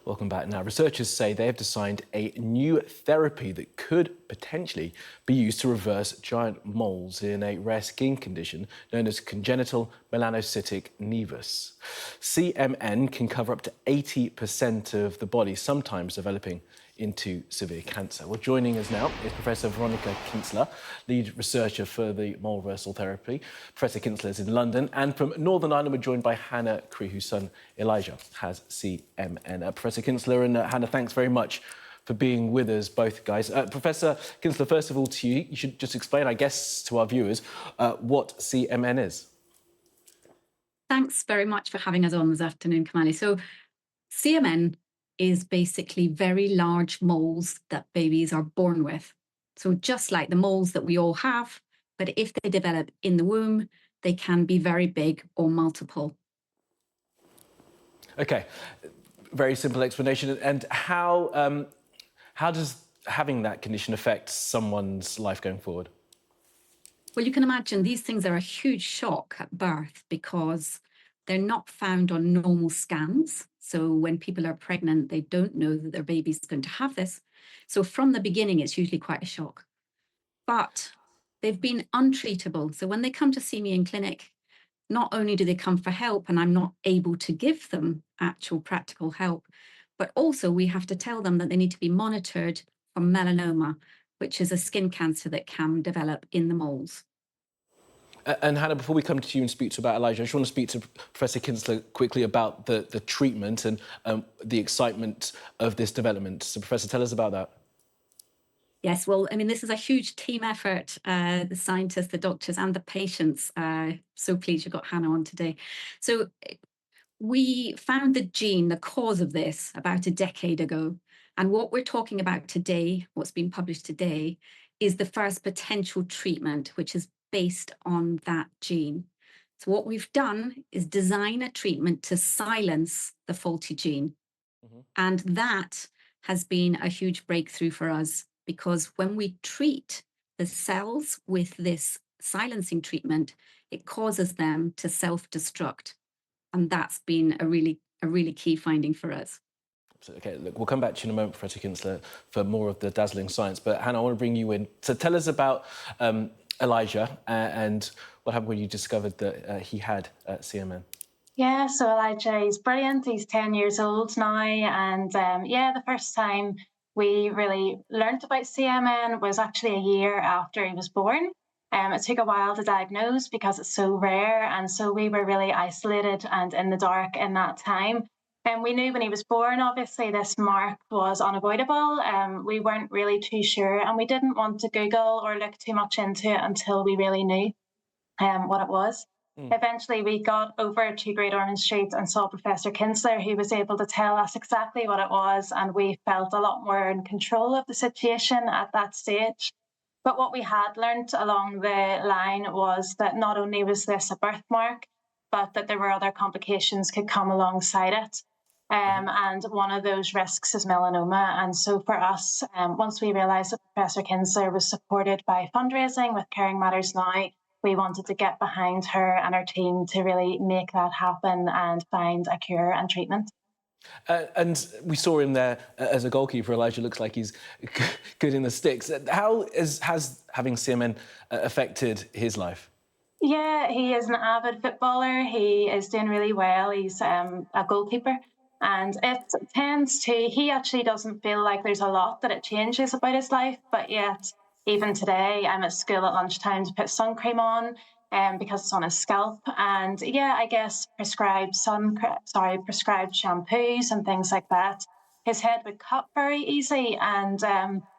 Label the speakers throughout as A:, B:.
A: Welcome back. Now, researchers say they have designed a new therapy that could potentially be used to reverse giant moles in a rare skin condition known as congenital melanocytic nevus. CMN can cover up to 80% of the body, sometimes developing into severe cancer. Well, joining us now is Professor Veronica Kinzler, lead researcher for the mole reversal therapy. Professor Kinzler is in London, and from Northern Ireland we're joined by Hannah Cree, whose son Elijah has CMN. Professor Kinzler and Hannah, thanks very much for being with us, both guys. Professor Kinzler, first of all to you, you should just explain, I guess, to our viewers what CMN is.
B: Thanks very much for having us on this afternoon, Kamali. So CMN is basically very large moles that babies are born with. So just like the moles that we all have, but if they develop in the womb, they can be very big or multiple.
A: Okay, very simple explanation. And how does having that condition affect someone's life going forward?
B: Well, you can imagine these things are a huge shock at birth because they're not found on normal scans. So when people are pregnant, they don't know that their baby's going to have this. So from the beginning, it's usually quite a shock. But they've been untreatable. So when they come to see me in clinic, not only do they come for help and I'm not able to give them actual practical help, but also we have to tell them that they need to be monitored for melanoma, which is a skin cancer that can develop in the moles.
A: And Hannah, before we come to you and speak to about Elijah, I just want to speak to Professor Kinzler quickly about the treatment and the excitement of this development. So, Professor, tell us about that.
B: Yes, well, I mean, this is a huge team effort, the scientists, the doctors, and the patients. So pleased you've got Hannah on today. So we found the gene, the cause of this, about a decade ago. And what we're talking about today, what's been published today, is the first potential treatment, which is based on that gene. So what we've done is design a treatment to silence the faulty gene. And that has been a huge breakthrough for us because when we treat the cells with this silencing treatment, it causes them to self-destruct. And that's been a really key finding for us.
A: Okay, look, we'll come back to you in a moment, Professor Kinzler, for more of the dazzling science. But Hannah, I want to bring you in. So tell us about Elijah and what happened when you discovered that he had CMN.
C: Yeah, so Elijah is brilliant. He's 10 years old now. And the first time we really learnt about CMN was actually a year after he was born. It took a while to diagnose because it's so rare. And so we were really isolated and in the dark in that time. And we knew when he was born, obviously, this mark was unavoidable. We weren't really too sure. And we didn't want to Google or look too much into it until we really knew what it was. Eventually, we got over to Great Ormond Street and saw Professor Kinzler, who was able to tell us exactly what it was, and we felt a lot more in control of the situation at that stage. But what we had learnt along the line was that not only was this a birthmark, but that there were other complications could come alongside it. And one of those risks is melanoma. And so for us, once we realised that Professor Kinzler was supported by fundraising with Caring Matters Now, we wanted to get behind her and her team to really make that happen and find a cure and treatment.
A: And we saw him there as a goalkeeper. Elijah looks like he's good in the sticks. How has having CMN affected his life?
C: Yeah, he is an avid footballer. He is doing really well. He's a goalkeeper. And it tends to, he actually doesn't feel like there's a lot that it changes about his life, but yet even today, I'm at school at lunchtime to put sun cream on because it's on his scalp. And I guess prescribed shampoos and things like that. His head would cut very easy and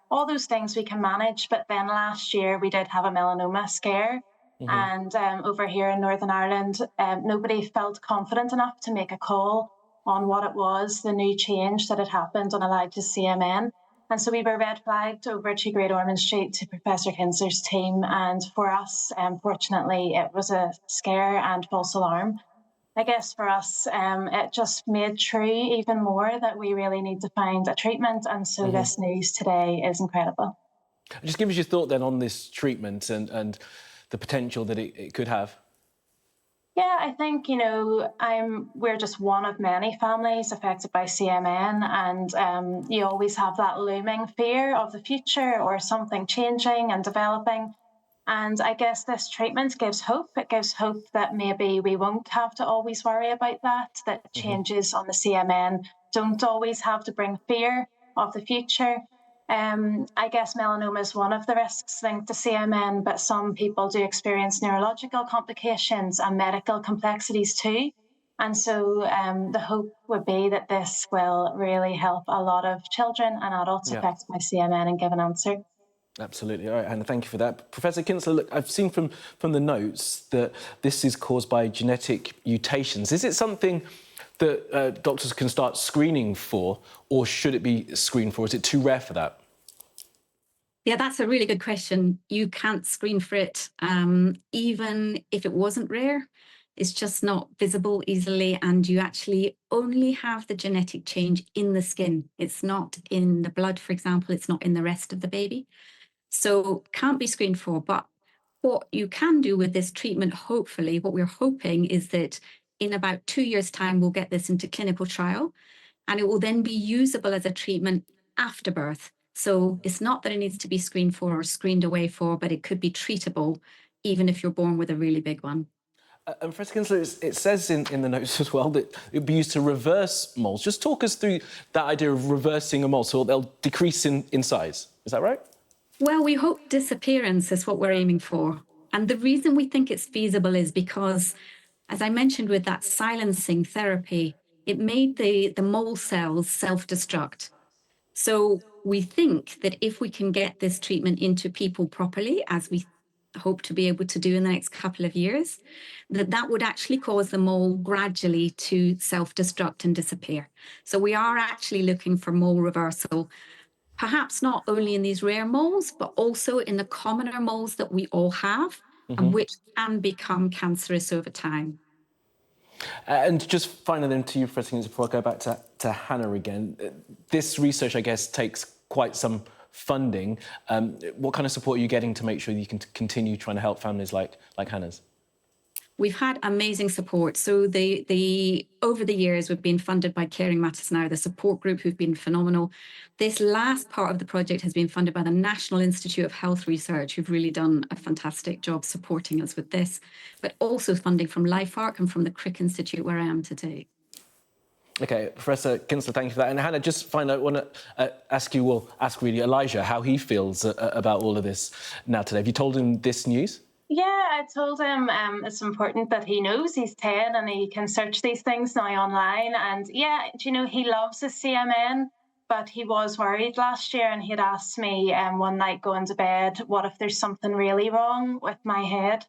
C: all those things we can manage. But then last year we did have a melanoma scare. And over here in Northern Ireland, nobody felt confident enough to make a call on what it was, the new change that had happened on Elijah's CMN. And so we were red flagged over to Great Ormond Street to Professor Kinzler's team. And for us, fortunately, it was a scare and false alarm. I guess for us, it just made true even more that we really need to find a treatment. And so this news today is incredible.
A: Just give us your thought then on this treatment and the potential that it could have.
C: Yeah, I think, we're just one of many families affected by CMN, and you always have that looming fear of the future or something changing and developing. And I guess this treatment gives hope. It gives hope that maybe we won't have to always worry about that changes on the CMN don't always have to bring fear of the future. I guess melanoma is one of the risks linked to CMN, but some people do experience neurological complications and medical complexities too. And so the hope would be that this will really help a lot of children and adults
A: Yeah.
C: affected by CMN and give an answer.
A: Absolutely. All right, Hannah, thank you for that. Professor Kinsler, look, I've seen from the notes that this is caused by genetic mutations. Is it something that doctors can start screening for, or should it be screened for? Is it too rare for that?
B: Yeah, that's a really good question. You can't screen for it, even if it wasn't rare. It's just not visible easily, and you actually only have the genetic change in the skin. It's not in the blood, for example. It's not in the rest of the baby. So can't be screened for. But what you can do with this treatment, hopefully, what we're hoping is that in about 2 years' time, we'll get this into clinical trial, and it will then be usable as a treatment after birth. So it's not that it needs to be screened for or screened away for, but it could be treatable even if you're born with a really big one.
A: And Professor Kinsler, it says in the notes as well that it would be used to reverse moles. Just talk us through that idea of reversing a mole so they'll decrease in size. Is that right?
B: Well, we hope disappearance is what we're aiming for. And the reason we think it's feasible is because, as I mentioned with that silencing therapy, it made the mole cells self-destruct. So we think that if we can get this treatment into people properly, as we hope to be able to do in the next couple of years, that would actually cause the mole gradually to self-destruct and disappear. So we are actually looking for mole reversal, perhaps not only in these rare moles, but also in the commoner moles that we all have and which can become cancerous over time.
A: And just finally then to you, Professor Kinsler, before I go back to Hannah again, this research, I guess, takes quite some funding. What kind of support are you getting to make sure you can continue trying to help families like Hannah's?
B: We've had amazing support. So over the years, we've been funded by Caring Matters Now, the support group who've been phenomenal. This last part of the project has been funded by the National Institute of Health Research, who've really done a fantastic job supporting us with this, but also funding from LifeArc and from the Crick Institute, where I am today.
A: OK, Professor Kinsler, thank you for that. And Hannah, just finally, I want to ask really Elijah how he feels about all of this now today. Have you told him this news?
C: Yeah, I told him it's important that he knows he's 10 and he can search these things now online. And yeah, he loves his CMN, but he was worried last year and he'd asked me one night going to bed, what if there's something really wrong with my head?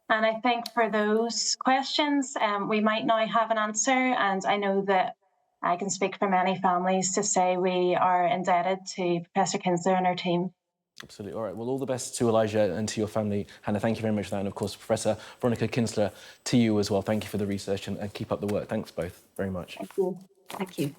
C: And I think for those questions, we might now have an answer. And I know that I can speak for many families to say we are indebted to Professor Kinsler and her team.
A: Absolutely. All right. Well, all the best to Elijah and to your family. Hannah, thank you very much for that. And of course, Professor Veronica Kinsler, to you as well. Thank you for the research and keep up the work. Thanks both very much.
C: Thank you.
B: Thank you.